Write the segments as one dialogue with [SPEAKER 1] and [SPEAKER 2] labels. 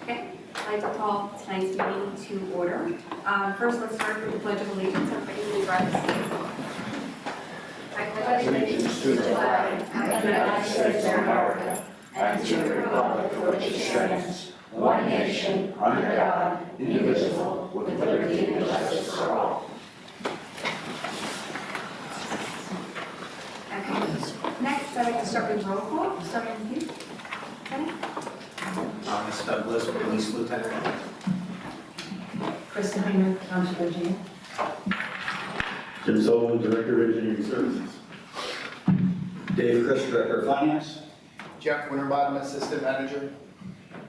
[SPEAKER 1] Okay, I'd like to call tonight's meeting to order. First, let's start with the Pledge of Allegiance. Everybody please rise. I pledge allegiance to the flag of the United States of America and to the republic for which it stands, one nation, under God, indivisible, with liberty and justice for all. Okay, next I'd like to start with roll call, starting with you. Kenny?
[SPEAKER 2] Ms. Douglas, Police Lieutenant.
[SPEAKER 3] Kristen Heimer, Township Engineer.
[SPEAKER 4] Jim Sullivan, Director of Engineering Services.
[SPEAKER 5] Dave Chris, Director of Finance.
[SPEAKER 2] Jeff Winterbottom, Assistant Manager.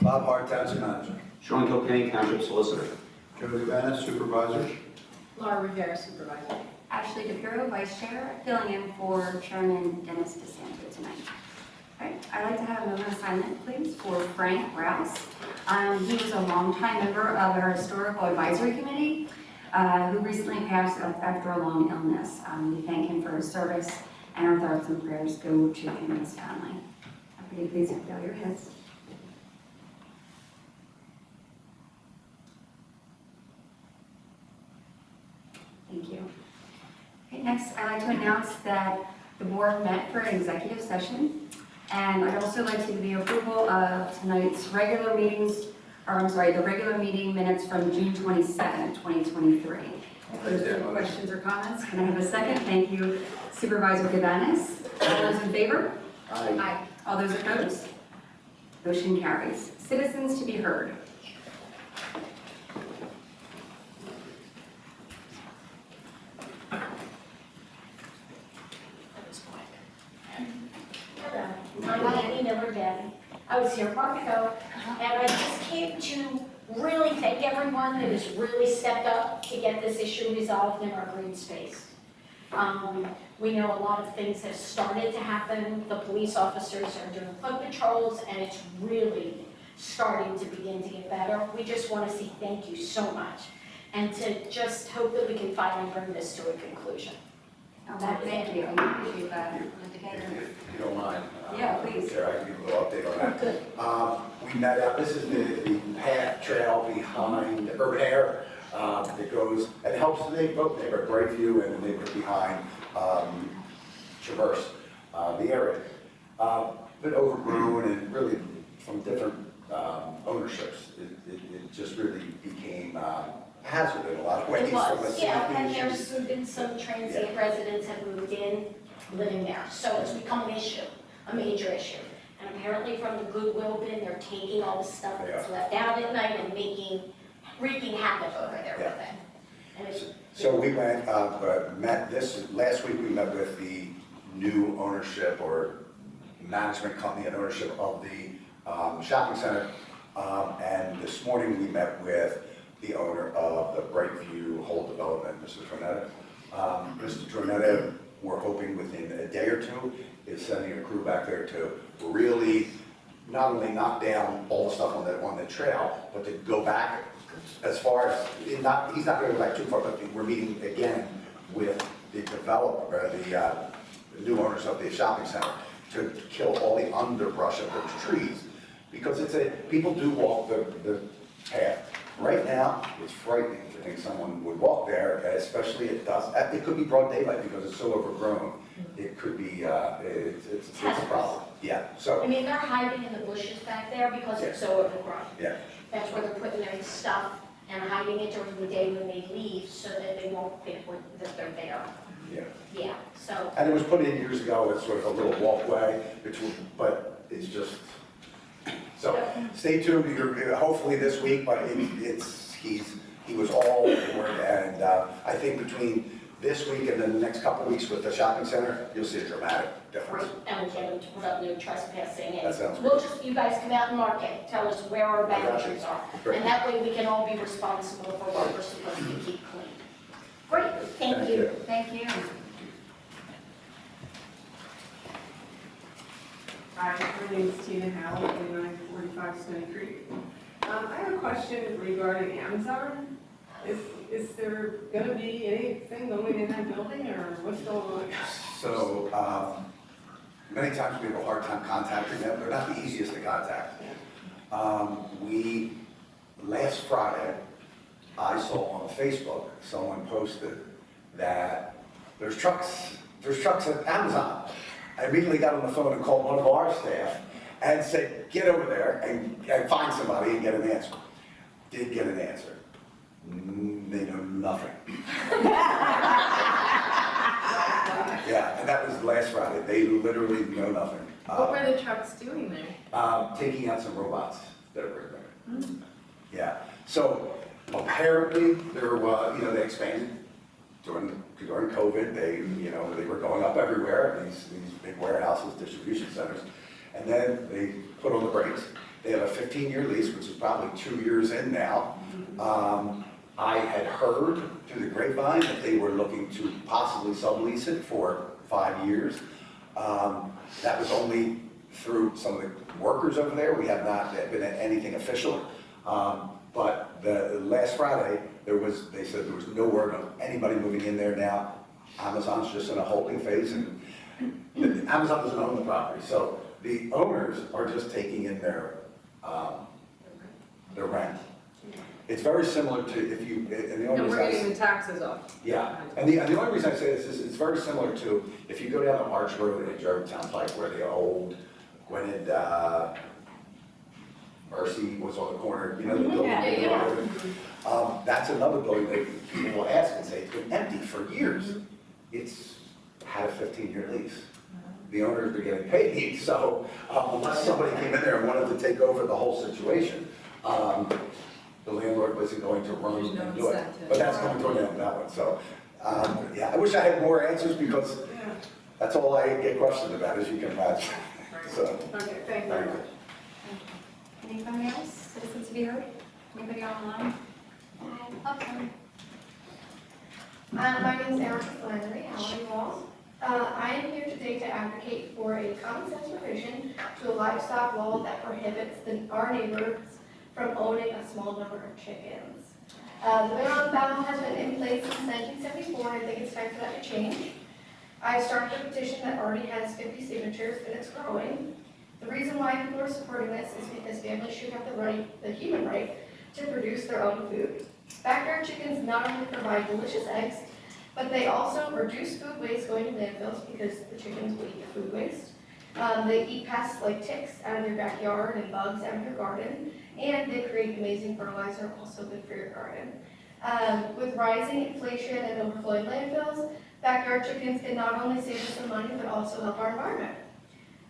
[SPEAKER 5] Bob Hart, Township Manager.
[SPEAKER 6] Sean Kilkenny, Township Solicitor.
[SPEAKER 4] Joe Gavannis, Supervisors.
[SPEAKER 3] Laura Rivera, Supervisor.
[SPEAKER 1] Ashley DePiro, Vice Chair, filling in for Chairman Dennis DeSanto tonight. All right, I'd like to have a moment of silence, please, for Frank Rouse. He was a longtime member of our Historical Advisory Committee who recently passed after a long illness. We thank him for his service, and our thoughts and prayers go to him and his family. Everybody, please bow your heads. Thank you. Okay, next, I'd like to announce that the board met for an executive session, and I'd also like to give the approval of tonight's regular meetings, the regular meeting minutes from June 22nd, 2023. If there's no questions or comments, can I have a second? Thank you, Supervisor Gavannis. All those in favor? Aye. All those opposed? Motion carries. Citizens to be heard.
[SPEAKER 7] My name is Daddy. I was here a month ago, and I just came to really thank everyone that has really stepped up to get this issue resolved in our green space. We know a lot of things have started to happen. The police officers are doing foot patrols, and it's really starting to begin to get better. We just want to say thank you so much, and to just hope that we can finally bring this to a conclusion.
[SPEAKER 1] Thank you. I appreciate that.
[SPEAKER 5] If you don't mind.
[SPEAKER 1] Yeah, please.
[SPEAKER 5] Chair, I can give a little update on that.
[SPEAKER 7] Good.
[SPEAKER 5] We met out, this is the path trail behind Urban Air that goes, and helps the both neighbor, Brightview, and the neighbor behind traverse the area. Been overgrown and really from different ownerships, it just really became hazard in a lot of ways.
[SPEAKER 7] It was,
[SPEAKER 5] from a
[SPEAKER 7] yeah, and
[SPEAKER 5] safety
[SPEAKER 7] there's
[SPEAKER 5] issue.
[SPEAKER 7] been some transient residents have moved in, living there, so it's become an issue, a major issue. And apparently from the Goodwill bin, they're taking all the stuff that's left out at night and wreaking havoc over there with it. And it's,
[SPEAKER 5] So we went, last week we met with the new ownership or management company and ownership of the shopping center. And this morning we met with the owner of the Brightview Whole Development, Mr. Tronetta. Mr. Tronetta, we're hoping within a day or two, is sending a crew back there to really not only knock down all the stuff on the trail, but to go back as far as, he's not going to go back too far, but we're meeting again with the developer, the new owners of the shopping center to kill all the underbrush of those trees. Because people do walk the path. Right now, it's frightening to think someone would walk there, especially it could be broad daylight because it's so overgrown. It could be, it's a problem. Yeah, so.
[SPEAKER 7] I mean, they're hiding in the bushes back there because it's so overgrown.
[SPEAKER 5] Yeah.
[SPEAKER 7] That's where they're putting their stuff and hiding it during the day when they leave so that they won't think that they're there.
[SPEAKER 5] Yeah.
[SPEAKER 7] Yeah, so.
[SPEAKER 5] And it was put in years ago as sort of a little walkway between, but it's just, so stay tuned. Hopefully this week, but he was all aboard, and I think between this week and then the next couple of weeks with the shopping center, you'll see a dramatic difference.
[SPEAKER 7] And we'll get them to put up new trespassing.
[SPEAKER 5] That sounds
[SPEAKER 7] We'll just, you guys come out and mark it, tell us where our
[SPEAKER 5] I got you.
[SPEAKER 7] boundaries are.
[SPEAKER 5] Great.
[SPEAKER 7] And that way we can all be responsible for what we're supposed to keep clean. Great, thank you.
[SPEAKER 1] Thank you.
[SPEAKER 8] Hi, my name is Tina Howell, 2945 Stony Creek. I have a question regarding Amazon. Is there going to be anything going in that building, or what's going on?
[SPEAKER 5] So many times we have a hard time contacting them. They're not the easiest to contact. We last Friday, I saw on Facebook, someone posted that there's trucks at Amazon. I immediately got on the phone and called one of our staff and said, get over there and find somebody and get an answer. Did get an answer. They know nothing. Yeah, and that was last Friday. They literally know nothing.
[SPEAKER 3] What were the trucks doing there?
[SPEAKER 5] Taking out some robots that are right there. Yeah, so apparently there was, they expanded during COVID. They were going up everywhere, these big warehouses, distribution centers. And then they put on the brakes. They have a 15-year lease, which is probably 2 years in now. I had heard through the grapevine that they were looking to possibly sublease it for 5 years. That was only through some of the workers over there. We have not been at anything official. But the last Friday, they said there was no word of anybody moving in there now. Amazon's just in a holding phase, and Amazon doesn't own the property. So the owners are just taking in their rent. It's very similar to if you, and the only
[SPEAKER 3] And we're
[SPEAKER 5] reason
[SPEAKER 3] getting the taxes off.
[SPEAKER 5] yeah, and the only reason I say this is it's very similar to if you go down the Arch Road in Germantown Pike where the old Gwynedd Mercy was on the corner, the building.
[SPEAKER 3] Yeah.
[SPEAKER 5] That's another building that people will ask and say, it's been empty for years. It's had a 15-year lease. The owners are getting paid, so unless somebody came in there and wanted to take over the whole situation, the landlord wasn't going to run and do it. But that's going to go down that one, so, yeah, I wish I had more answers because that's all I get questioned about, as you can imagine. So,
[SPEAKER 8] Okay, thank you very much.
[SPEAKER 1] Anybody else? Citizens to be heard? Anybody online?
[SPEAKER 9] My name is Erica Flannery. How are you all? I am here today to advocate for a common sense revision to a livestock law that prohibits our neighbors from owning a small number of chickens. The ban on fowl has been in place since 1974, and I think it's time for that to change. I started a petition that already has 50 signatures, and it's growing. The reason why people are supporting this is because families should have the human right, to produce their own food. Backyard chickens not only provide delicious eggs, but they also reduce food waste going to landfills because the chickens will eat the food waste. They eat pests like ticks out of your backyard and bugs out of your garden, and they create amazing fertilizer, also good for your garden. With rising inflation and overflowing landfills, backyard chickens can not only save us some money, but also help our environment.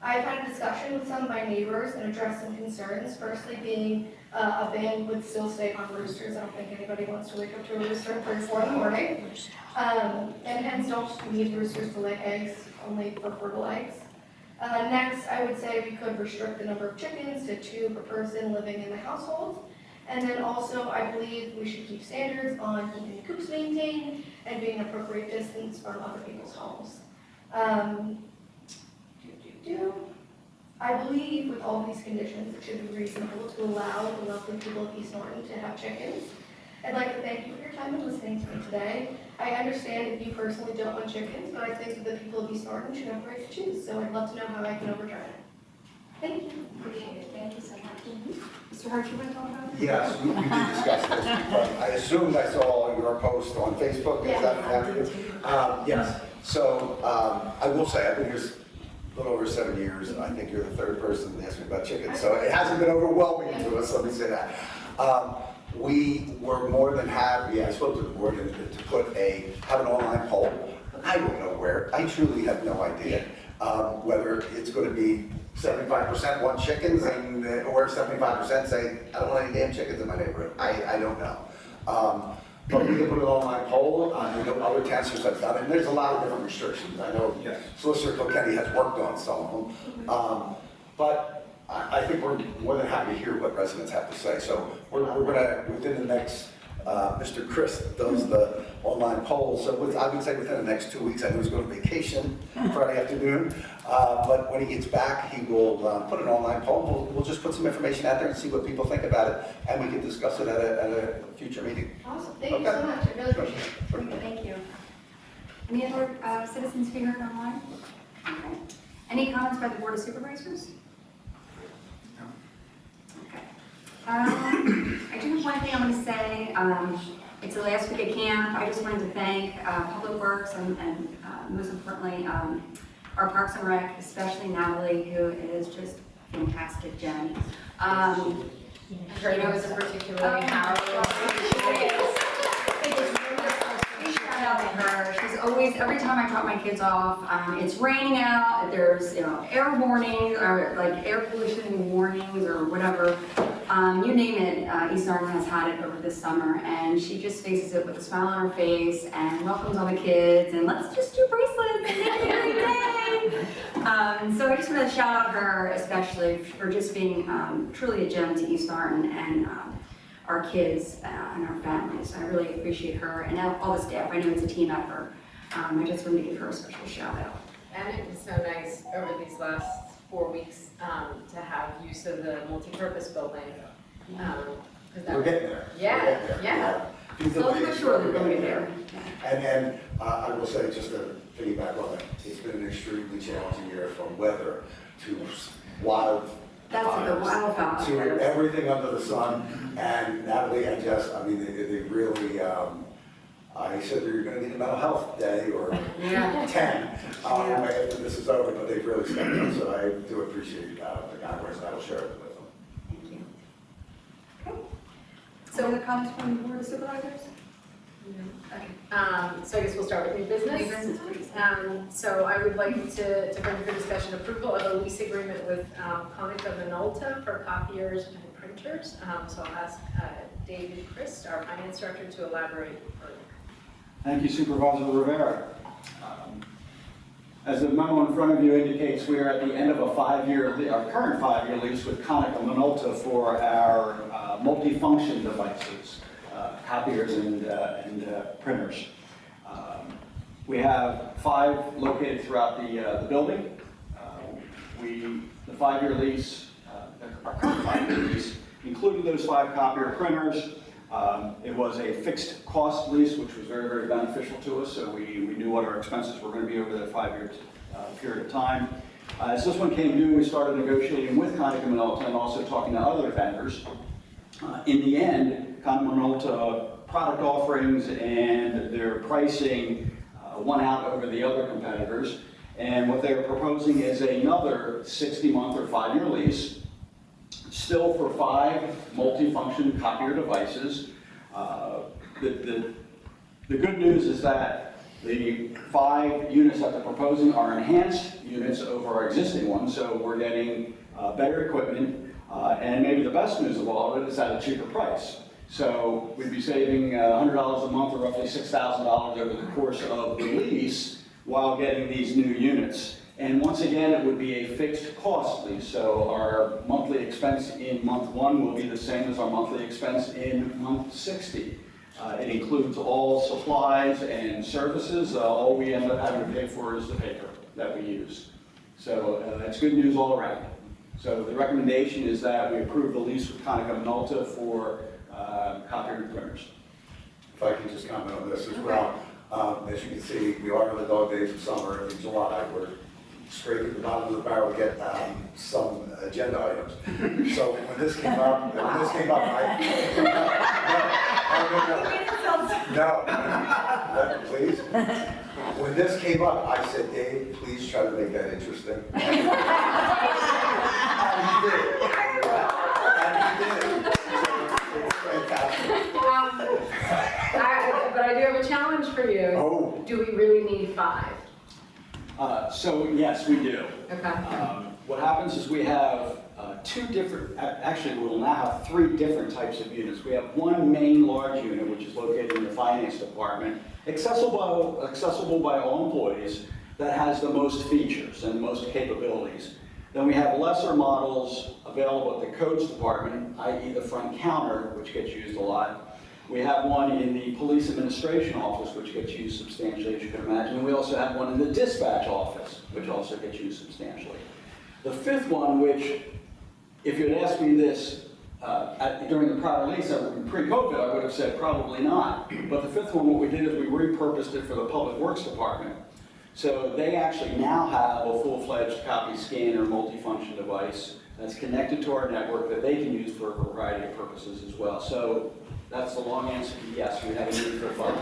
[SPEAKER 9] I've had a discussion with some of my neighbors and addressed some concerns, firstly being a ban would still stay on roosters. I don't think anybody wants to wake up to a rooster at 3 or 4 in the morning. And hens don't need roosters to lay eggs, only for fertile eggs. Next, I would say we could restrict the number of chickens to 2 per person living in the household. And then also, I believe we should keep standards on keeping coops maintained and being an appropriate distance from other people's homes. I believe with all these conditions, it should be reasonable to allow the lovely people of East Norton to have chickens. I'd like to thank you for your time and listening to me today. I understand if you personally don't want chickens, but I think that the people of East Norton should have the right to choose, so I'd love to know how I can overturn it. Thank you.
[SPEAKER 1] Appreciate it. Thank you so much. Mr. Hart, you want to talk about it?
[SPEAKER 5] yes, we did discuss this, but I assumed I saw your post on Facebook. Is that accurate? Yes, so I will say, I've been here a little over 7 years, and I think you're the 3rd person to ask me about chickens, so it hasn't been overwhelming to us, let me say that. We were more than happy, I spoke to the board, to have an online poll. I don't know where, I truly have no idea whether it's going to be 75% want chickens or 75% say, I don't want any damn chickens in my neighborhood. I don't know. But we can put an online poll. I know other townships have done it, and there's a lot of different restrictions. I know Solicitor Kilkenny has worked on some of them. But I think we're more than happy to hear what residents have to say. So we're going to, within the next, Mr. Chris does the online poll. So I would say within the next 2 weeks, I know he's going on vacation Friday afternoon. But when he gets back, he will put an online poll. We'll just put some information out there and see what people think about it. And we can discuss it at a future meeting.
[SPEAKER 9] Awesome. Thank you so much. I really appreciate it.
[SPEAKER 1] Thank you. Any other citizens to be heard online? Okay. Any comments by the Board of Supervisors? Okay. I do have one thing I'm going to say. It's the last week of camp. I just wanted to thank Public Works and most importantly, our Parks and Rec, especially Natalie, who is just fantastic, Jen.
[SPEAKER 3] Trina was a particularly
[SPEAKER 1] Shout out to her. She's always, every time I drop my kids off, it's raining out, there's, air warnings, or like air pollution warnings, or whatever. You name it, East Orange has had it over this summer, and she just faces it with a smile on her face, and welcomes all the kids, and let's just do bracelets, and make it every day. So I just want to shout out her, especially for just being truly a gem to East Orange, and our kids and our families. I really appreciate her and all the staff. I know it's a team effort. I just wanted to give her a special shout out.
[SPEAKER 3] And it was so nice over these last 4 weeks to have use of the multi-purpose building. 'Cause that
[SPEAKER 5] We're
[SPEAKER 3] was-
[SPEAKER 5] getting there.
[SPEAKER 3] Yeah,
[SPEAKER 5] We're getting there.
[SPEAKER 3] yeah.
[SPEAKER 1] Slowly but surely, we're going there.
[SPEAKER 5] And then I will say, just to piggyback on that, it's been an extremely challenging year from weather to wild
[SPEAKER 1] That's like a wildfire.
[SPEAKER 5] to everything under the sun. And Natalie and Jess, I mean, they really, I said you're going to need a mental health day or
[SPEAKER 1] Yeah.
[SPEAKER 5] 10 after this is over, but they've really stepped up. So I do appreciate the kind words, and I will share it with them.
[SPEAKER 1] Thank you. Okay. So any comments from the Board of Supervisors? Okay.
[SPEAKER 3] So I guess we'll start with new business.
[SPEAKER 1] New business, please.
[SPEAKER 3] So I would like to bring for discussion approval of a lease agreement with Konica Minolta for copiers and printers. So I'll ask David Christ, our finance director, to elaborate further.
[SPEAKER 10] Thank you, Supervisor Rivera. As the memo in front of you indicates, we are at the end of a our current 5-year lease with Konica Minolta for our multifunction devices, copiers and printers. We have 5 located throughout the building. The 5-year lease, our current 5-year lease, including those 5 copier printers. It was a fixed cost lease, which was very, very beneficial to us, so we knew what our expenses were going to be over that 5-year period of time. As this one came due, we started negotiating with Konica Minolta and also talking to other vendors. In the end, Konica Minolta product offerings and their pricing won out over the other competitors, and what they're proposing is another 60-month or 5-year lease, still for 5 multifunction copier devices. The good news is that the 5 units that they're proposing are enhanced units over our existing ones, so we're getting better equipment, and maybe the best news of all of it is at a cheaper price. So we'd be saving $100 a month, or roughly $6,000 over the course of the lease, while getting these new units. And once again, it would be a fixed cost lease, so our monthly expense in month 1 will be the same as our monthly expense in month 60. It includes all supplies and services. All we end up having to pay for is the paper that we use. So that's good news all around. So the recommendation is that we approve the lease with Konica Minolta for copier and printers.
[SPEAKER 5] If I can just comment on this as well. As you can see, we are in the dog days of summer in July. We're straight at the bottom of the barrel to get some agenda items. So when this came up, no, please. When this came up, I said, Dave, please try to make that interesting. And he did.
[SPEAKER 3] But I do have a challenge for you.
[SPEAKER 5] Oh.
[SPEAKER 3] Do we really need 5?
[SPEAKER 10] So yes, we do.
[SPEAKER 3] Okay.
[SPEAKER 10] What happens is we have 2 different, actually we'll now have 3 different types of units. We have one main large unit, which is located in the finance department, accessible by all employees, that has the most features and the most capabilities. Then we have lesser models available at the codes department, i.e. the front counter, which gets used a lot. We have one in the police administration office, which gets used substantially, as you can imagine. And we also have one in the dispatch office, which also gets used substantially. The 5th one, which, if you had asked me this during the prior lease, pre-COVID, I would have said probably not. But the 5th one, what we did is we repurposed it for the Public Works Department. So they actually now have a full-fledged copy scanner multifunction device that's connected to our network that they can use for a variety of purposes as well. So that's the long answer to yes, we have a need for 5.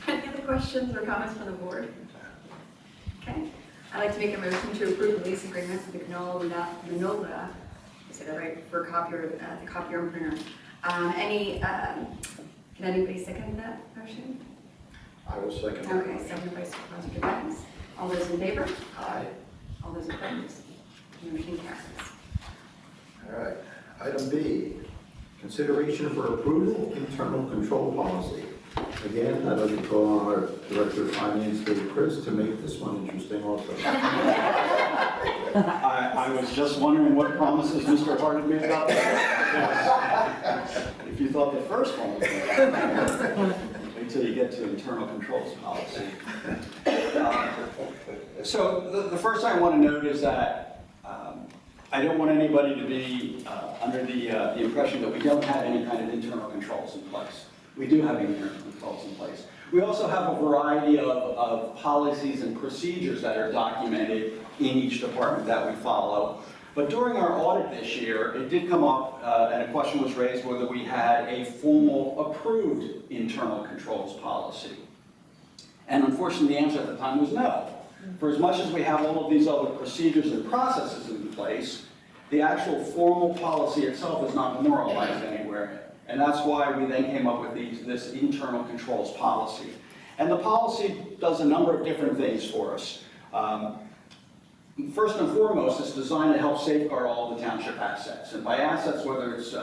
[SPEAKER 1] Any other questions or comments from the board? Okay, I'd like to make a motion to approve the lease agreement with the Manola, is that right, for copier, the copier and printer. Can anybody second that motion?
[SPEAKER 4] I will second that.
[SPEAKER 1] Okay, seconded by Supervisor Devaney. All those in favor?
[SPEAKER 4] Aye.
[SPEAKER 1] All those opposed? Motion carries.
[SPEAKER 4] All right. Item B, consideration for approval, internal control policy. Again, I'd like to call on our Director of Finance, David Chris, to make this one interesting also.
[SPEAKER 10] I was just wondering what promises Mr. Hart had made about that. If you thought the first one was good, wait till you get to internal controls policy. So the first thing I want to note is that I don't want anybody to be under the impression that we don't have any kind of internal controls in place. We do have internal controls in place. We also have a variety of policies and procedures that are documented in each department that we follow. But during our audit this year, it did come up and a question was raised whether we had a formal approved internal controls policy. And unfortunately, the answer at the time was no. For as much as we have all of these other procedures and processes in place, the actual formal policy itself is not memorialized anywhere. And that's why we then came up with this internal controls policy. And the policy does a number of different things for us. First and foremost, it's designed to help safeguard all the township assets. And by assets, whether it's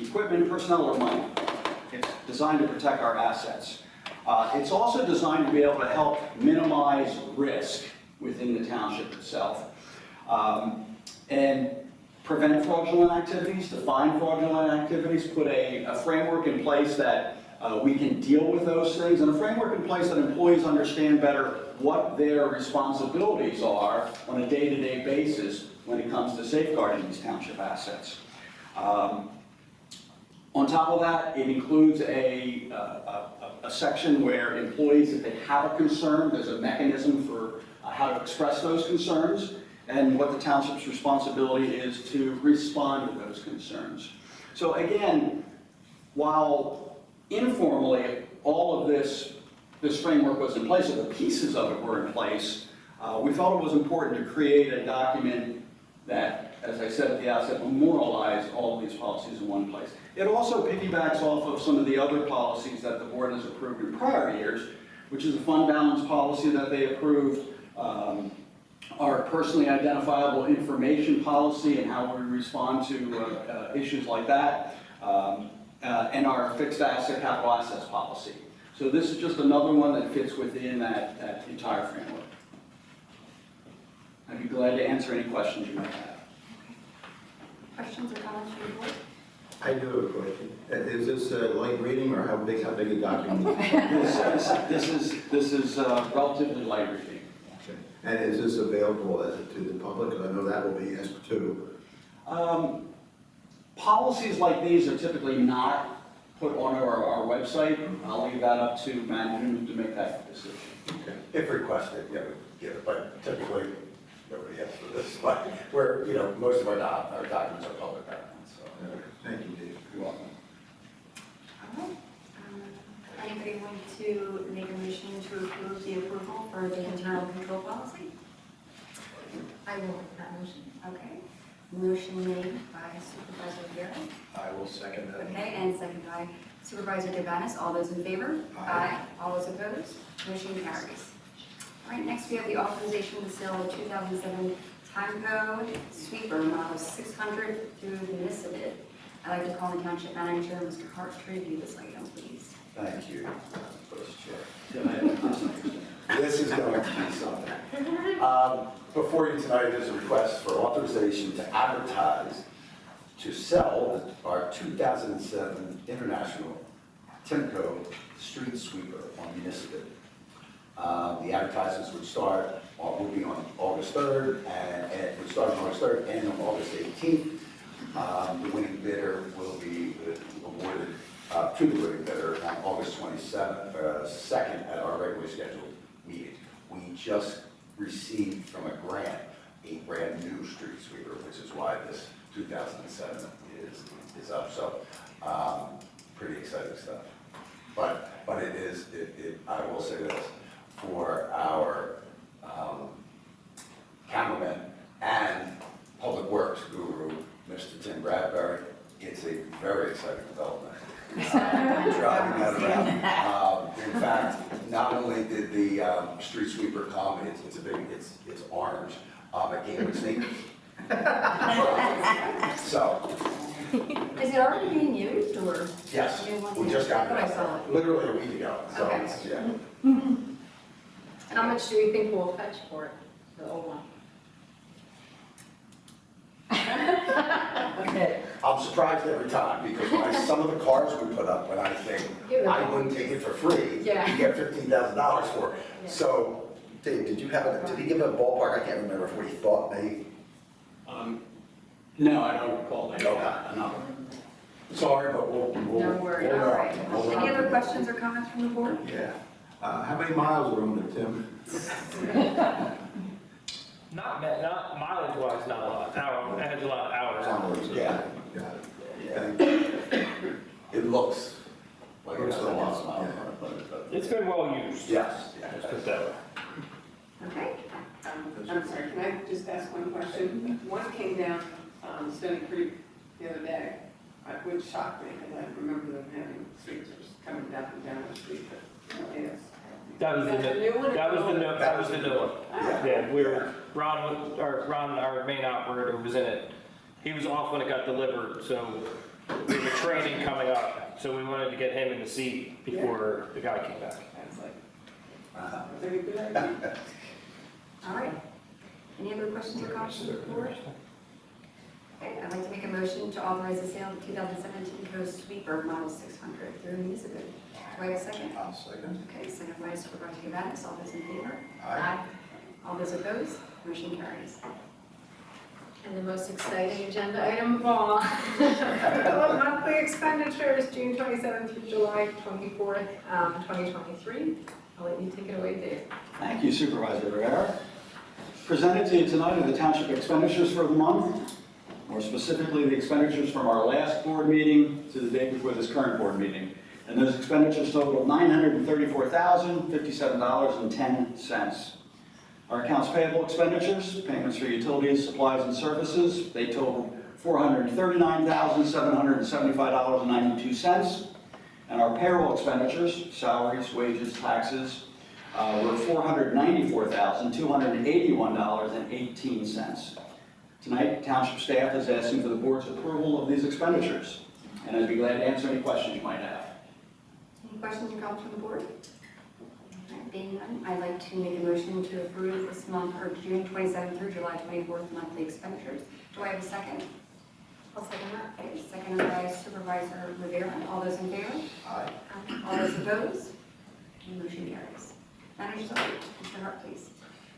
[SPEAKER 10] equipment, personnel, or money, it's designed to protect our assets. It's also designed to be able to help minimize risk within the township itself. And prevent fraudulent activities, define fraudulent activities, put a framework in place that we can deal with those things, and a framework in place that employees understand better what their responsibilities are on a day-to-day basis when it comes to safeguarding these township assets. On top of that, it includes a section where employees, if they have a concern, there's a mechanism for how to express those concerns, and what the township's responsibility is to respond to those concerns. So again, while informally all of this framework was in place, or the pieces of it were in place, we felt it was important to create a document that, as I said at the outset, memorialized all of these policies in one place. It also piggybacks off of some of the other policies that the board has approved in prior years, which is a fund balance policy that they approved, our personally identifiable information policy and how we respond to issues like that, and our fixed asset capital assets policy. So this is just another one that fits within that entire framework. I'd be glad to answer any questions you might have.
[SPEAKER 1] Questions or comments from the board?
[SPEAKER 4] I do have a question. Is this light reading, or how big a document?
[SPEAKER 10] This is relatively light reading.
[SPEAKER 4] Okay. And is this available to the public? Because I know that will be asked too.
[SPEAKER 5] Policies like these are typically not put on our website. I'll leave that up to management to make that decision.
[SPEAKER 4] Okay.
[SPEAKER 5] If requested, yeah, we give it, but typically nobody asks for this. But where, most of our documents are public documents. So.
[SPEAKER 4] Thank you, Dave.
[SPEAKER 5] You're welcome.
[SPEAKER 1] All right. Anybody want to make a motion to approve the approval for the internal control policy?
[SPEAKER 3] I will make that motion.
[SPEAKER 1] Okay. Motion made by Supervisor Guerra.
[SPEAKER 2] I will second that.
[SPEAKER 1] Okay, and second by Supervisor Devaney. All those in favor?
[SPEAKER 2] Aye.
[SPEAKER 1] All those opposed? Motion carries. All right, next we have the authorization to sell a 2007 Timco sweeper model 600 through the municipal bid. I'd like to call the Township Manager, Mr. Hart, to review this item, please.
[SPEAKER 5] Thank you, Vice Chair. This is going to be something. Before you tonight is a request for authorization to advertise to sell our 2007 International Timco street sweeper on municipal. The advertisements would be on August 3rd, and it would start on August 3rd and on August 18th. The winning bidder will be awarded to the winning bidder on August 2nd at our regularly scheduled meeting. We just received from a grant a brand new street sweeper, which is why this 2007 is up. So pretty exciting stuff. But it is, I will say this, for our cameraman and public works guru, Mr. Tim Bradbury, it's a very exciting development. Driving that around. In fact, not only did the street sweeper come, it's orange, it came with sneakers. So,
[SPEAKER 1] Is it already being used, or?
[SPEAKER 5] yes,
[SPEAKER 1] You want
[SPEAKER 5] we
[SPEAKER 1] to-
[SPEAKER 5] just got
[SPEAKER 1] I thought I saw it.
[SPEAKER 5] literally a week ago, so,
[SPEAKER 1] Okay.
[SPEAKER 5] yeah.
[SPEAKER 3] How much do we think we'll fetch for it, the old one?
[SPEAKER 5] I'm surprised every time, because some of the cars we put up, when I think, I wouldn't take it for free, you
[SPEAKER 3] Yeah.
[SPEAKER 5] get $15,000 for it.
[SPEAKER 3] Yeah.
[SPEAKER 5] So, Dave, did he give a ballpark? I can't remember what he thought they,
[SPEAKER 10] No, I don't recall that.
[SPEAKER 5] Okay.
[SPEAKER 10] No.
[SPEAKER 5] sorry, but we'll.
[SPEAKER 3] No worries.
[SPEAKER 1] All right.
[SPEAKER 5] We'll
[SPEAKER 1] Any
[SPEAKER 5] learn.
[SPEAKER 1] other questions or comments from the board?
[SPEAKER 4] Yeah. How many miles are on it, Tim?
[SPEAKER 11] Not mileage wise, not a lot. It has a lot of hours on it.
[SPEAKER 5] Yeah.
[SPEAKER 4] Got it.
[SPEAKER 5] And it looks like it has a lot of
[SPEAKER 4] Yeah.
[SPEAKER 5] miles on it, but,
[SPEAKER 11] It's been well used.
[SPEAKER 5] yes.
[SPEAKER 11] Let's put it that way.
[SPEAKER 1] Okay.
[SPEAKER 8] I'm sorry, can I just ask one question? One came down Stony Creek the other day, which shocked me, because I remember them having streets coming up and down the street, but, yes.
[SPEAKER 11] That was the
[SPEAKER 8] Is that the new one?
[SPEAKER 11] that was the new one.
[SPEAKER 5] Yeah.
[SPEAKER 11] Yeah, Ron, our main operator, was in it. He was off when it got delivered, so we were training coming up, so we wanted to get him in the seat before the guy came back.
[SPEAKER 8] I was like,
[SPEAKER 5] Uh-huh.
[SPEAKER 8] was that a good idea?
[SPEAKER 1] All right. Any other questions or comments from the board? Okay, I'd like to make a motion to authorize the sale of the 2017 Coast Sweeper Model 600 through municipal. Do I have a second?
[SPEAKER 4] I'll second.
[SPEAKER 1] Okay, second by Supervisor Giovannis. All those in favor?
[SPEAKER 4] Aye.
[SPEAKER 1] All those opposed? Motion carries.
[SPEAKER 3] And the most exciting agenda item of all, monthly expenditures, June 27th through July 24th, 2023. I'll let you take it away, Dave.
[SPEAKER 10] Thank you, Supervisor Rivera. Presented to you tonight are the township expenditures for the month, more specifically the expenditures from our last board meeting to the day before this current board meeting. And those expenditures total $934,057.10. Our accounts payable expenditures, payments for utilities, supplies, and services, they total $439,775.92. And our payroll expenditures, salaries, wages, taxes, were $494,281.18. Tonight, township staff is asking for the board's approval of these expenditures, and I'd be glad to answer any questions you might have.
[SPEAKER 1] Any questions or comments from the board? All right, being none, I'd like to make a motion to approve this month, or June 27th through July 24th monthly expenditures. Do I have a second?
[SPEAKER 3] I'll second that.
[SPEAKER 1] Okay, seconded by Supervisor Rivera. All those in favor?
[SPEAKER 4] Aye.
[SPEAKER 1] All those opposed? Motion carries. Manager's report. Mr. Hart, please.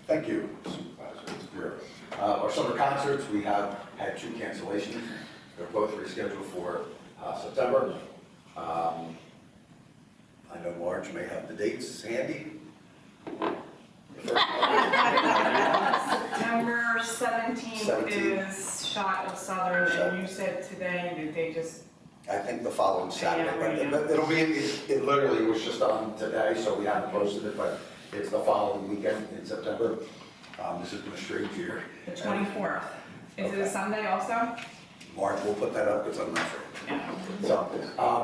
[SPEAKER 5] Thank you, Supervisor Rivera. Our summer concerts, we have had 2 cancellations. They're both rescheduled for September. I know Marge may have the dates handy.
[SPEAKER 12] September 17th
[SPEAKER 5] 17th.
[SPEAKER 12] is Shot of Southern, and you said today that they just,
[SPEAKER 5] I think the following Saturday,
[SPEAKER 12] Yeah,
[SPEAKER 5] but it'll be, it literally was just on today, so we haven't posted it, but it's the following weekend in September. This has been a strange year.
[SPEAKER 12] the 24th. Is it a Sunday also?
[SPEAKER 5] Mark, we'll put that up because I'm not sure.
[SPEAKER 12] Yeah.
[SPEAKER 5] So,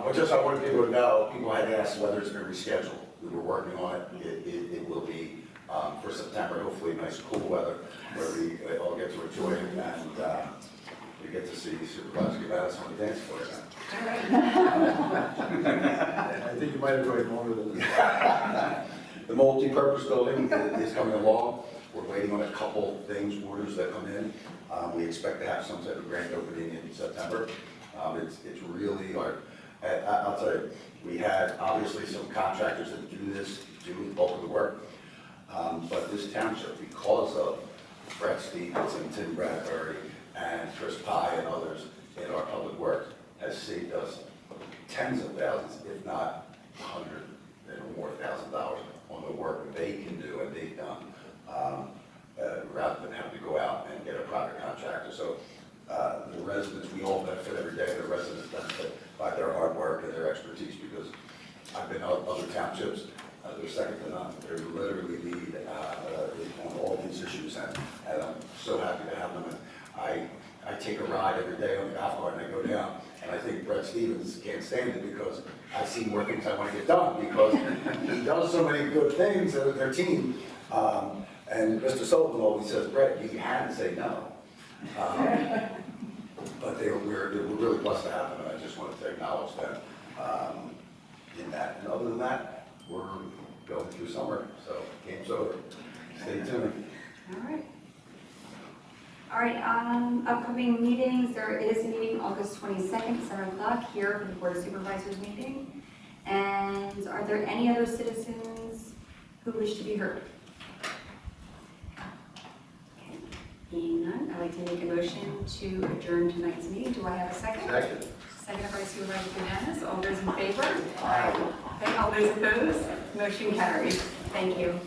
[SPEAKER 5] but just I wanted people to know, people had asked whether it's been rescheduled. We were working on it. It will be for September, hopefully nice cool weather where we all get to enjoy it and we get to see Supervisor Giovannis on the dance floor.
[SPEAKER 4] I think you might have enjoyed longer than that.
[SPEAKER 5] The multi-purpose building is coming along. We're waiting on a couple things, orders that come in. We expect to have some type of grand opening in September. It's really hard. I'll tell you, we had obviously some contractors that do the bulk of the work. But this township, because of Brett Stevens and Tim Bradbury and Chris Pye and others in our public works, has saved us tens of thousands, if not $100,000 and more on the work that they can do and they've done, rather than having to go out and benefit every day, the residents benefit by their hard work and their expertise, because I've been in other townships, they're second to none. They literally lead on all these issues, and I'm so happy to have them. And I take a ride every day on the golf cart and I go down, and I think Brett Stevens can't stand it because I see more things I want to get done, because he does so many good things with their team. And Mr. Sullivan always says, Brett, you can say no. But we're really blessed to have them, and I just wanted to acknowledge them in that. And other than that, we're going through summer, so game's over. Stay tuned.
[SPEAKER 1] All right, upcoming meetings, there is a meeting August 22nd, 7 o'clock here for the Board of Supervisors meeting. And are there any other citizens who wish to be heard? Okay, being none, I'd like to make a motion to adjourn tonight's meeting. Do I have a second?
[SPEAKER 4] Second.
[SPEAKER 1] Second by Supervisor Fernandez. All those in favor? Aye. Okay, all those opposed? Motion carries. Thank you.